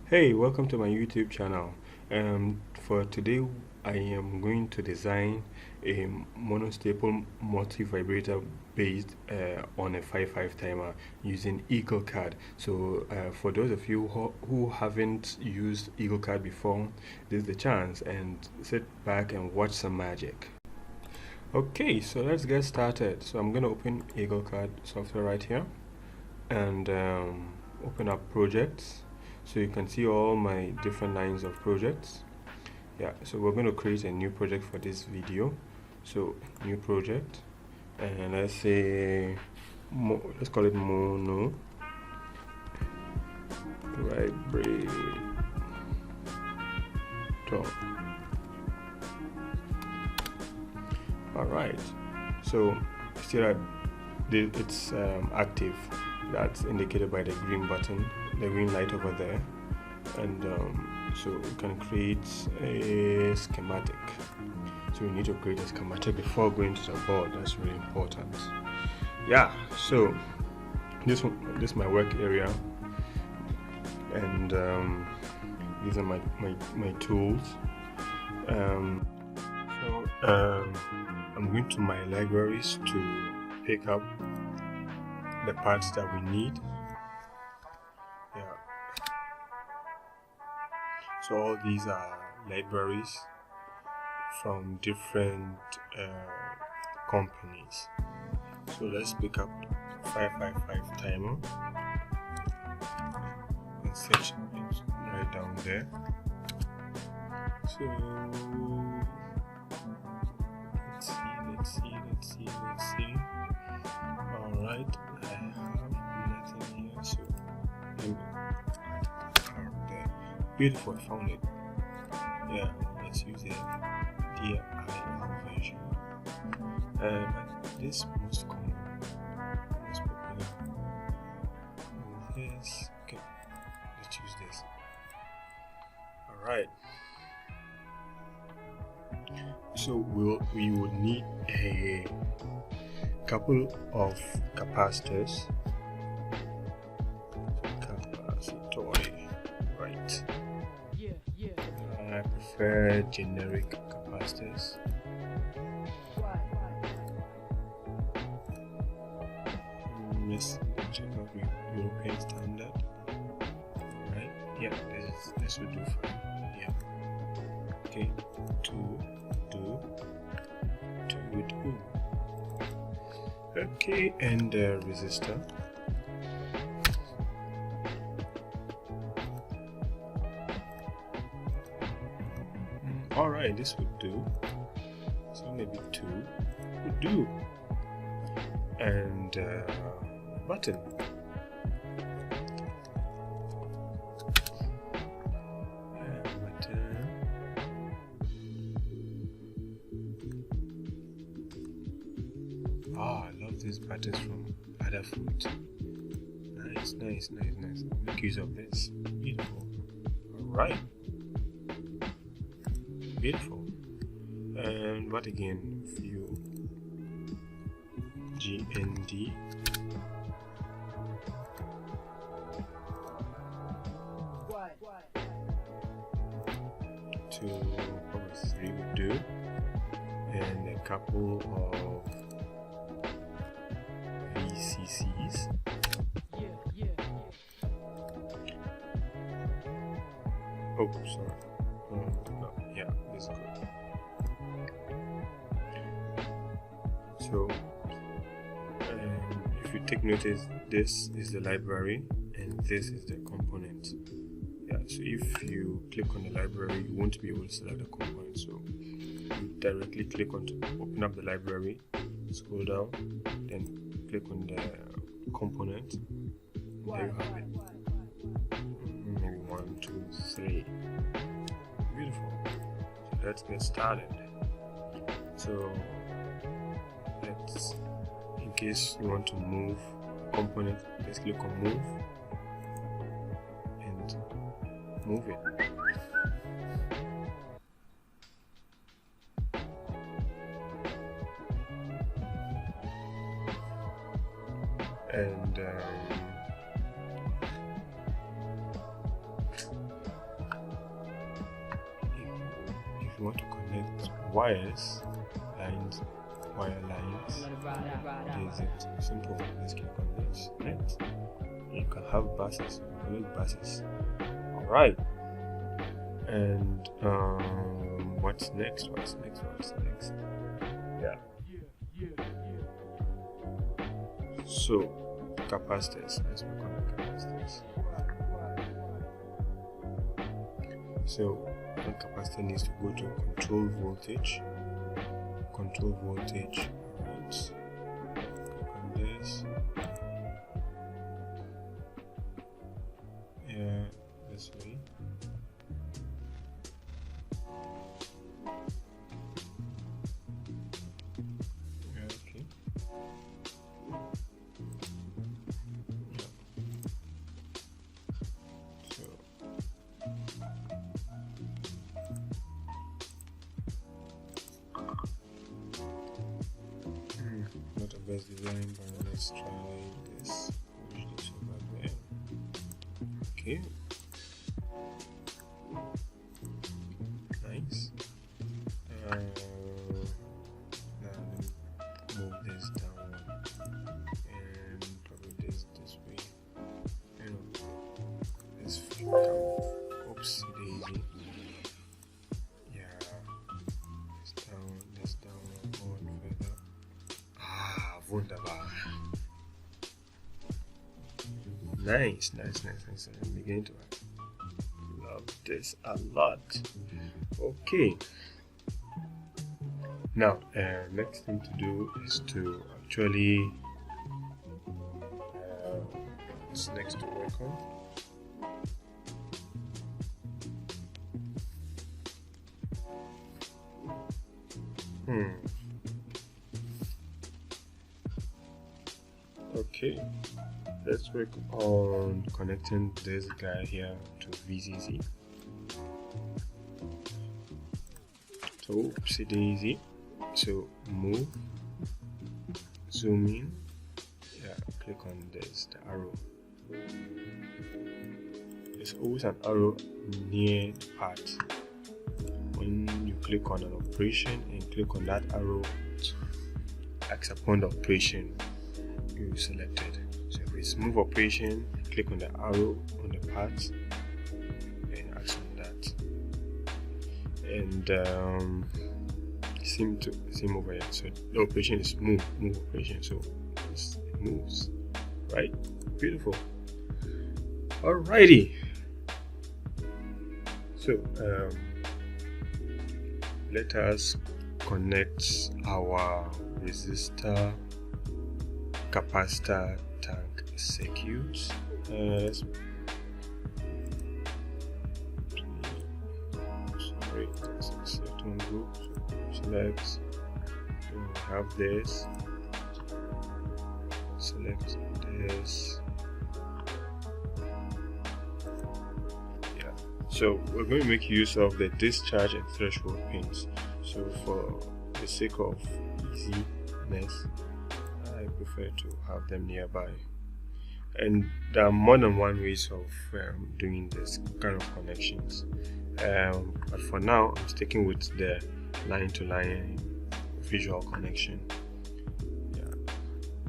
Hey, welcome to my YouTube channel. For today, I am going to design a monostable multivibrator based on a 5/5 timer using EagleCad. So, for those of you who haven't used EagleCad before, this is the chance, and sit back and watch some magic. Okay, so let's get started. So, I'm going to open EagleCad software right here and open up projects. So you can see all my different lines of projects. Yeah, so we're going to create a new project for this video. So new project, and let's say let's call it mono vibrator. All right, so see that it's active. That's indicated by the green button, the green light over there. And so we can create a schematic. So we need to create a schematic before going to the board. That's really important. Yeah, so this is my work area, and these are my tools. I'm going to my libraries to pick up the parts that we need. Yeah. So all these are libraries from different companies. So let's pick up 555 timer and search it right down there. So let's see. All right, I have nothing here, so there. Beautiful, I found it. Yeah, let's use the DIL version. But this most common, most popular. Yes, okay. Let's use this. All right. So we would need a couple of capacitors. Right. I prefer generic capacitors. Let's check out the European standard. Right? Yeah, this will do fine. Yeah. Okay. Two. Okay, and the resistor. Alright, this would do. So maybe 2 would do. And button. I love these buttons from other foods. Nice. Make use of this. Beautiful. Alright. Beautiful. And what again? View GND. To probably 3 would do. And a couple of VCCs. Oh, sorry. No, yeah, this is good. So, if you take notice, this is the library and this is the component. Yeah, so if you click on the library, you won't be able to select the component. So, you directly click on to open up the library, scroll down, then click on the component. And there you have it. Maybe 1, 2, 3. Beautiful. So let's get started. So in case you want to move a component, just click on move and move it. And you want to connect wires, wire lines. There's it. Simple. Let's click on this. Next, you can have buses. Connect buses. All right. And what's next? Yeah. So capacitors. Let's work on the capacitors. So one capacitor needs to go to control voltage. Right. Click on this. Yeah, this way. Okay. Not the best design, but let's try this. Push this over there. Okay. Nice. Now move this down and probably this way. Let's oops, daisy. Yeah. This down, one further. Wunderbar. Nice. I'm beginning to love this a lot. Okay. Now, next thing to do is to actually what's next to work on. Okay, let's work on connecting this guy here to VCC. So oopsie daisy. So move, zoom in. Yeah, click on this, the arrow. There's always an arrow near the part. When you click on an operation and click on that arrow, acts upon the operation you selected. So if it's move operation, click on the arrow on the part and act on that. And same over here. So the operation is move operation. So it moves. Right? Beautiful. Alrighty. So let us connect our resistor capacitor tank circuits. Sorry, that's a certain group. So select. We have this. Select this. Yeah. So we're going to make use of the discharge and threshold pins. So for the sake of easiness, I prefer to have them nearby, and there are more than one ways of doing this kind of connections, but for now I'm sticking with the line-to-line visual connection.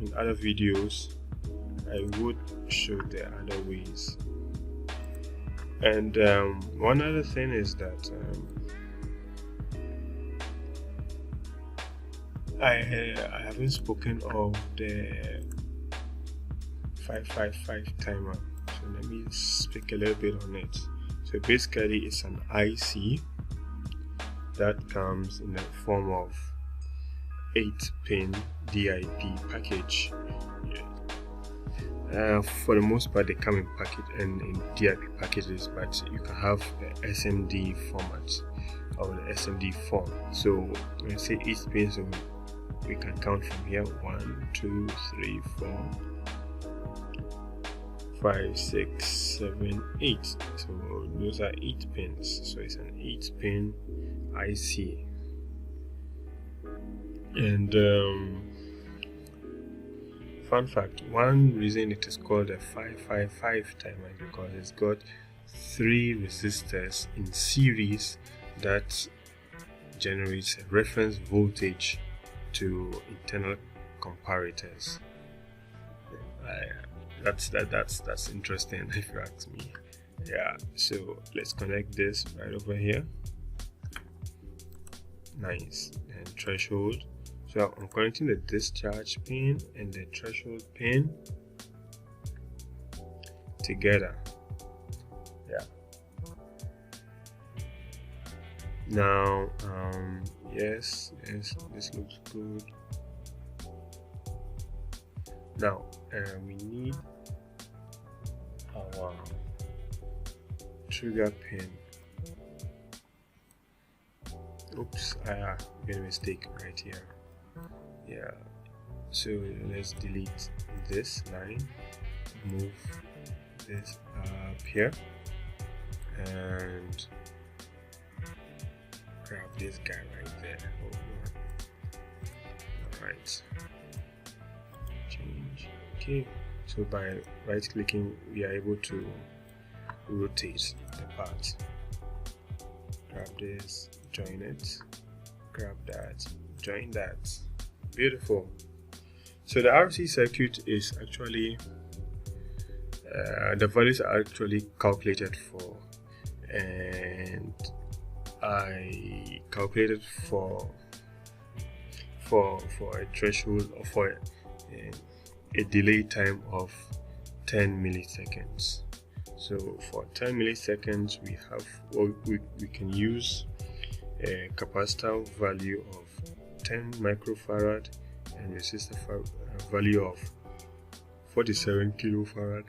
In other videos I would show the other ways. And one other thing is that I haven't spoken of the 555 timer, so let me speak a little bit on it. So basically it's an IC that comes in the form of 8-pin DIP package. For the most part they come in in DIP packages, but you can have the SMD format or the SMD form. So when I say 8 pins, so we can count from here: 1, 2, 3, 4, 5, 6, 7, 8. So those are 8 pins. So it's an 8-pin IC. And fun fact, one reason it is called a 555 timer is because it's got 3 resistors in series that generates a reference voltage to internal comparators. That's interesting if you ask me. Yeah, so let's connect this right over here. Nice. And threshold. So I'm connecting the discharge pin and the threshold pin together. Yeah. Now, yes, this looks good. Now, we need our trigger pin. Oops, I made a mistake right here. Yeah, so let's delete this line, move this up here, and grab this guy right there. Alright, change. Okay, so by right clicking we are able to rotate the part. Grab this, join it, grab that, join that. Beautiful. So the RC circuit is actually the values are actually calculated for, and I calculated for a threshold or for a delay time of 10 milliseconds. So for 10 milliseconds we have, or we can use a capacitor value of 10 microfarad and resistor value of 47 kilofarad.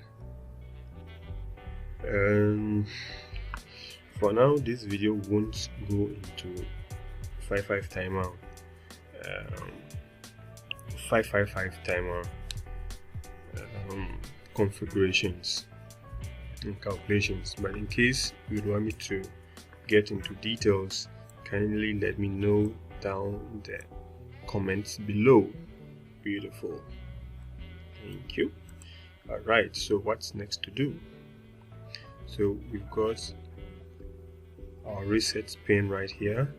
For now this video won't go into 555 timer, 555 timer configurations and calculations, but in case you want me to get into details, kindly let me know down the comments below. Beautiful, thank you. All right, so what's next to do? So we've got our reset pin right here,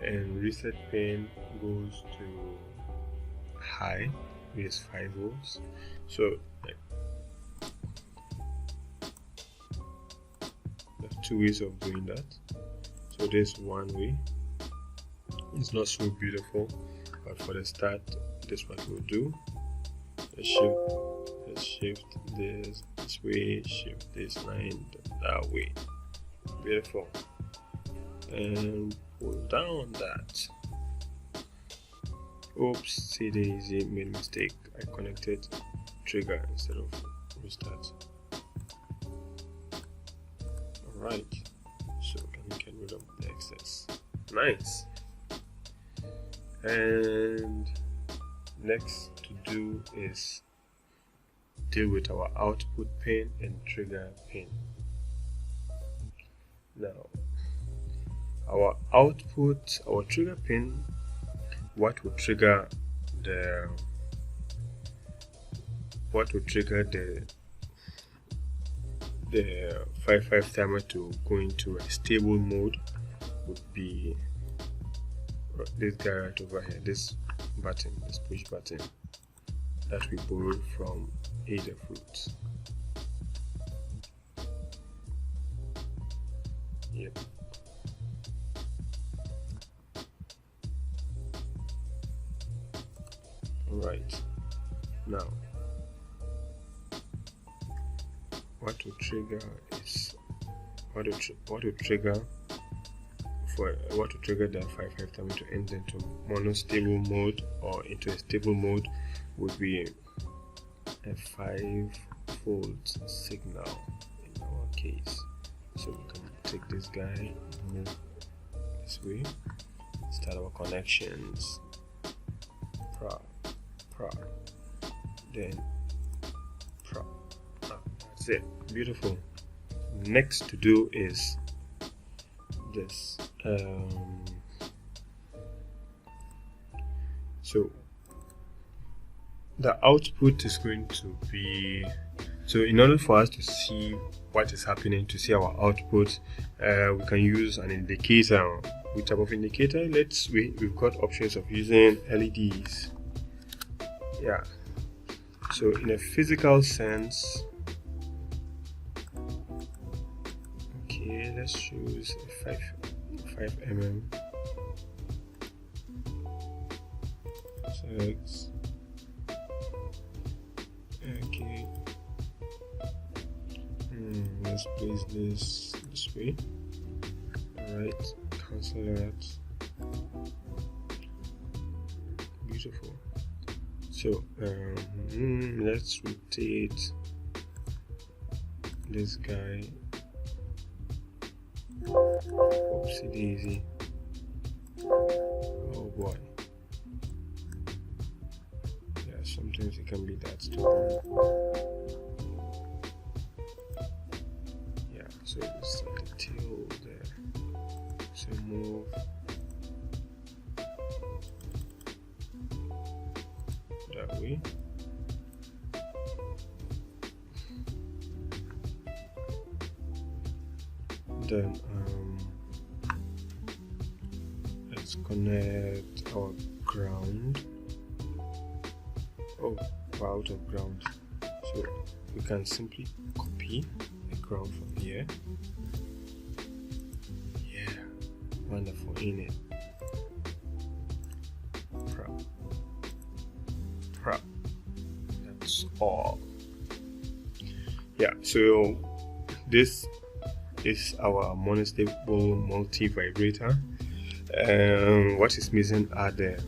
and reset pin goes to high, which is 5 volts. So there's 2 ways of doing that. So there's one way. It's not so beautiful, but for the start, this is what we'll do. Let's shift this way, shift this line that way. Beautiful. And pull down that. Oops, see daisy, made a mistake. I connected trigger instead of restart. Alright, so can we get rid of the excess? Nice. And next to do is deal with our output pin and trigger pin. Now, our trigger pin, what will trigger the the 555 timer to go into a stable mode would be this guy right over here, this button, this push button that we borrowed from Adafruit. Yep. Alright, now what to trigger the 555 timer to enter into monostable mode or into a stable mode would be a 5-volt signal in our case. So we can take this guy, move this way, start our connections, then that's it. Beautiful. Next to do is this. So the output is going to be, so in order for us to see what is happening, to see our output, we can use an indicator with type of indicator, we've got options of using LEDs. Yeah, so in a physical sense, okay, let's choose a 5 mm. 6. Okay. Let's place this way. Alright, cancel that. Beautiful. So let's rotate this guy. Oopsie daisy. Oh boy. Yeah, sometimes it can be that stubborn. Yeah, so it's like the tail there. So move that way. Then let's connect our ground. Oh, we're out of ground, so we can simply copy the ground from here. Yeah, wonderful, in it. Prop. That's all. Yeah, so this is our monostable multivibrator. What is missing are the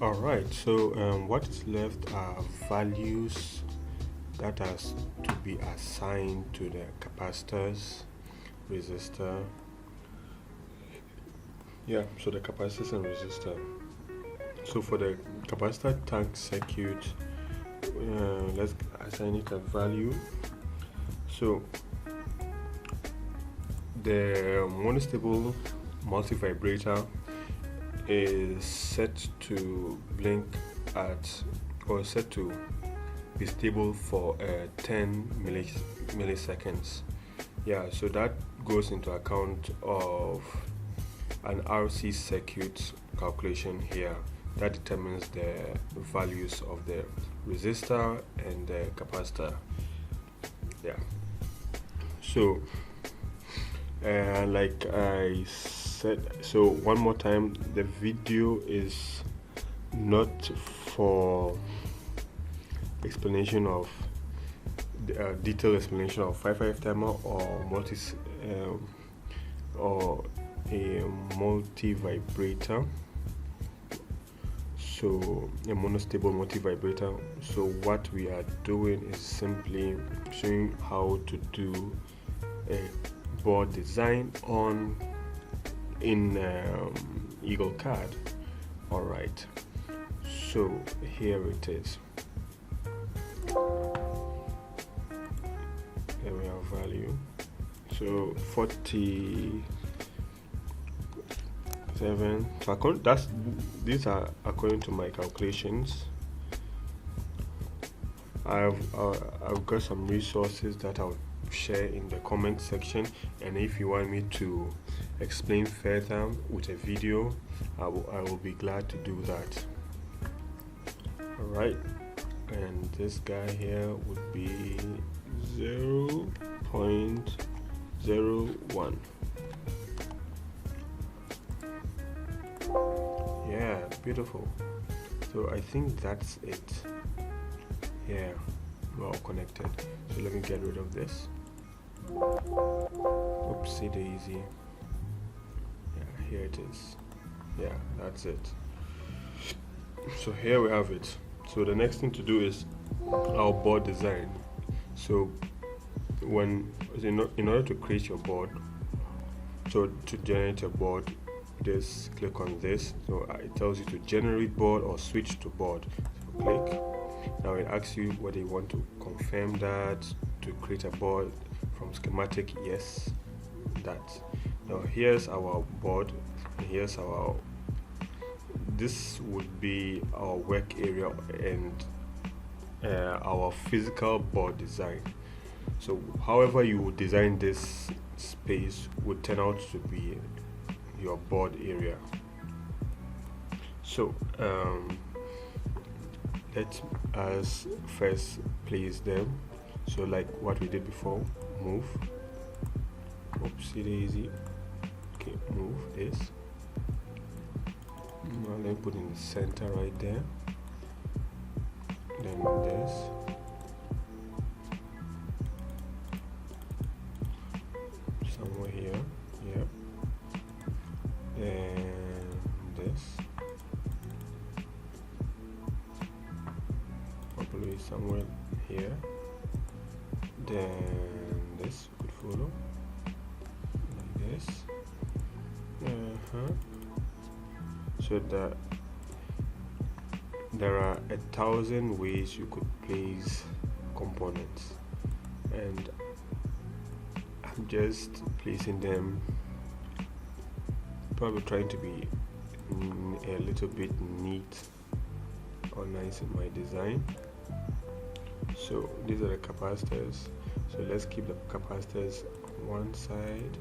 alright, so what is left are values that has to be assigned to the capacitors, resistor. Yeah, so the capacitors and resistor. So for the capacitor tank circuit, let's assign it a value. So the monostable multivibrator is set to blink at, or set to be stable for 10 milliseconds. Yeah, so that goes into account of an RC circuit calculation here that determines the values of the resistor and the capacitor. Yeah, so like I said, so one more time, the video is not for explanation of detailed explanation of 5/5 timer or or a multivibrator, so a monostable multivibrator. So what we are doing is simply showing how to do a board design in EagleCad. All right, so here it is. Here we have value. So 47. So these are according to my calculations. I've got some resources that I'll share in the comment section, and if you want me to explain further with a video, I will be glad to do that. All right, and this guy here would be 0.01. Yeah, beautiful. So I think that's it. Yeah, we're all connected. So let me get rid of this. Oopsie daisy. Yeah, here it is. Yeah, that's it. So here we have it. So the next thing to do is our board design. So in order to create your board, so to generate a board, just click on this. So it tells you to generate board or switch to board. So click. Now it asks you whether you want to confirm that to create a board from schematic. Yes, that. Now here's our board. Here's this would be our work area and our physical board design. So however you would design this space would turn out to be your board area. So let us first place them. So like what we did before, move, oopsie daisy, okay, move this, now let me put in the center right there, then this, somewhere here, yep, then this, probably somewhere here, then this could follow like this. So that there are 1,000 ways you could place components, and I'm just placing them, probably trying to be a little bit neat or nice in my design. So these are the capacitors, so let's keep the capacitors on one side.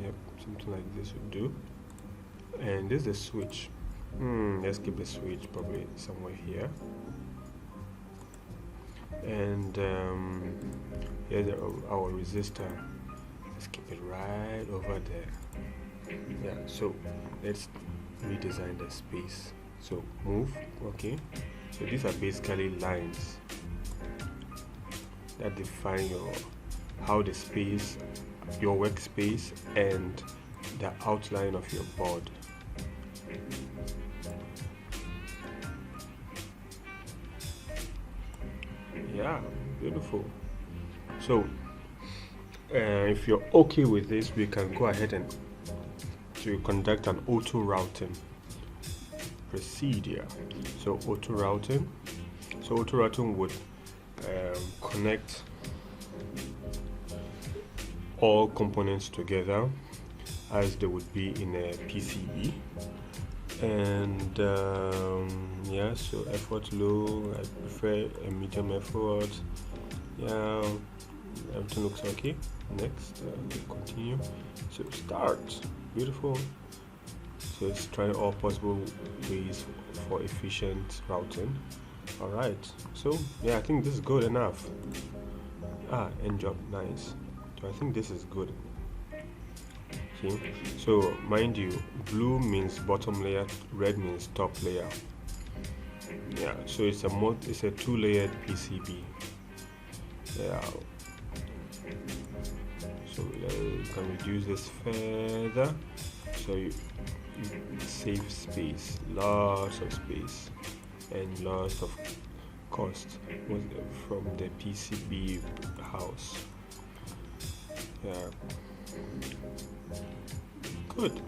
Yep, something like this would do. And this is the switch. Let's keep the switch probably somewhere here. And here's our resistor. Let's keep it right over there. Yeah, so let's redesign the space. So move, okay. So these are basically lines that define how the space, your workspace, and the outline of your board. Yeah, beautiful. So if you're okay with this, we can go ahead and to conduct an auto routing procedure. So auto routing would connect all components together as they would be in a PCB. And yeah, so effort low, I prefer a medium effort. Yeah, everything looks okay. Next, continue. So start. Beautiful. So it's trying all possible ways for efficient routing. All right, so yeah, I think this is good enough. End job, nice. So I think this is good. See, so mind you, blue means bottom layer, red means top layer. Yeah, so it's a two-layered PCB. Yeah, so you can reduce this further, so you save space, lots of space and lots of cost from the PCB house. Yeah, good,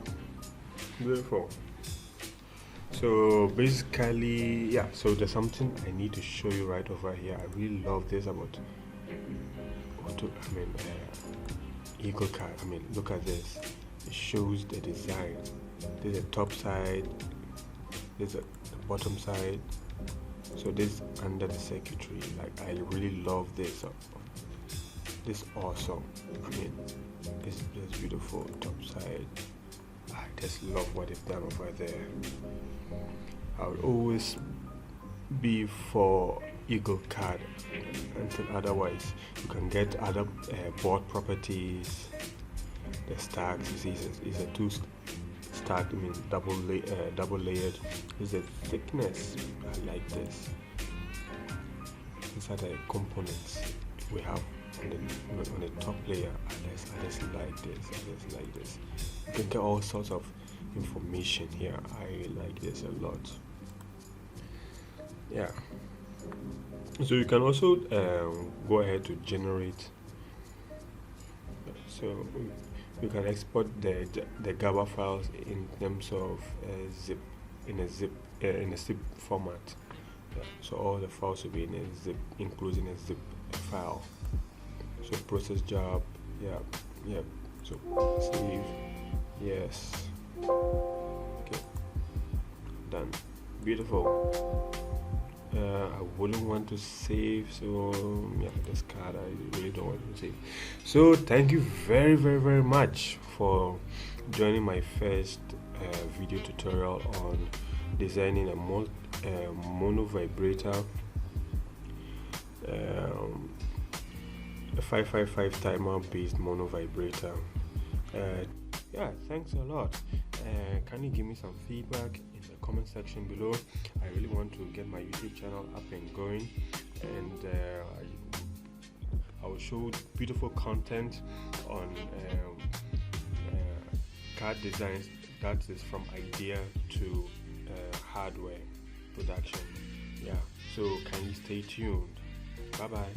beautiful. So basically, yeah, so there's something I need to show you right over here. I really love this about EagleCad. Look at this. It shows the design. There's a top side, there's a bottom side. So this under the circuitry. Like, I really love this. This awesome. This beautiful top side. I just love what they've done over there. I would always be for EagleCad until otherwise. You can get other board properties. The stacks, you see, it's a two stack. Double layered. It's a thickness. I like this. These are the components we have on the top layer. I just like this. You can get all sorts of information here. I like this a lot. Yeah. So you can also go ahead to generate. So you can export the GABA files in terms of zip in a zip format. Yeah. So all the files will be in a zip, including a zip file. So process job, yeah. So save, yes. Okay, done. Beautiful. I wouldn't want to save, so yeah, this card I really don't want to save. So thank you very much for joining my first video tutorial on designing a mono vibrator, a 555 timer based mono vibrator. Yeah, thanks a lot. Can you give me some feedback in the comment section below? I really want to get my YouTube channel up and going, and I will show beautiful content on card designs that is from idea to hardware production. Yeah, so can you stay tuned? Bye bye.